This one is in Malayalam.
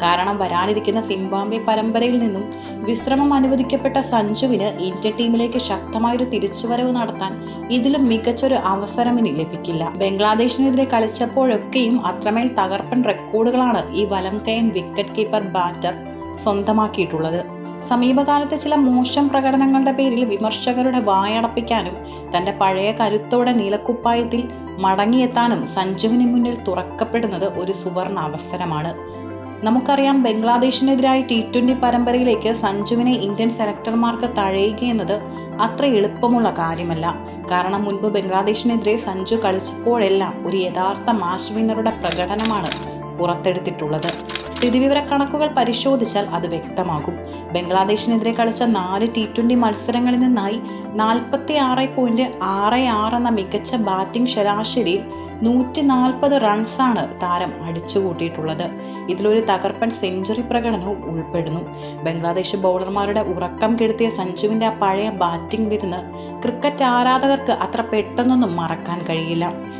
കാരണം വരാനിരിക്കുന്ന സിംബാബ്വെ പരമ്പരയിൽ നിന്നും വിശ്രമം അനുവദിക്കപ്പെട്ട സഞ്ജുവിന് ഇന്ത്യൻ ടീമിലേക്ക് ശക്തമായൊരു തിരിച്ചുവരവ് നടത്താൻ ഇതിലും മികച്ചൊരു അവസരം ഇനി ലഭിക്കില്ല. ബംഗ്ലാദേശിനെതിരെ കളിച്ചപ്പോഴൊക്കെയും അത്രമേൽ തകർപ്പൻ റെക്കോർഡുകളാണ് ഈ വലംകൈയ്യൻ വിക്കറ്റ് കീപ്പർ ബാറ്റർ സ്വന്തമാക്കിയിട്ടുള്ളത്. സമീപകാലത്തെ ചില മോശം പ്രകടനങ്ങളുടെ പേരിൽ വിമർശകരുടെ വായടപ്പിക്കാനും തന്റെ പഴയ കരുത്തോടെ നീലക്കുപ്പായത്തിൽ മടങ്ങിയെത്താനും സഞ്ജുവിന് മുന്നിൽ തുറക്കപ്പെടുന്നത് ഒരു സുവർണ അവസരമാണ്. നമുക്കറിയാം, ബംഗ്ലാദേശിനെതിരായി T20 പരമ്പരയിലേക്ക് സഞ്ജുവിനെ ഇന്ത്യൻ സെലക്ടർമാർക്ക് തഴയുകയെന്നത് അത്ര എളുപ്പമുള്ള കാര്യമല്ല. കാരണം മുൻപ് ബംഗ്ലാദേശിനെതിരെ സഞ്ജു കളിച്ചപ്പോഴെല്ലാം ഒരു യഥാർത്ഥ മാച്ച് വിന്നറുടെ പ്രകടനമാണ് പുറത്തെടുത്തിട്ടുള്ളത്. സ്ഥിതിവിവര കണക്കുകൾ പരിശോധിച്ചാൽ അത് വ്യക്തമാകും. ബംഗ്ലാദേശിനെതിരെ കളിച്ച 4 T20 മത്സരങ്ങളിൽ നിന്നായി 46.66 എന്ന മികച്ച ബാറ്റിംഗ് ശരാശരിയിൽ 140 റൺസാണ് താരം അടിച്ചുകൂട്ടിയിട്ടുള്ളത്. ഇതിലൊരു തകർപ്പൻ സെഞ്ചുറി പ്രകടനവും ഉൾപ്പെടുന്നു. ബംഗ്ലാദേശ് ബൗളർമാരുടെ ഉറക്കം കെടുത്തിയ സഞ്ജുവിൻ്റെ ആ പഴയ ബാറ്റിംഗ് വിരുന്ന് ക്രിക്കറ്റ് ആരാധകർക്ക് അത്ര പെട്ടെന്നൊന്നും മറക്കാൻ കഴിയില്ല.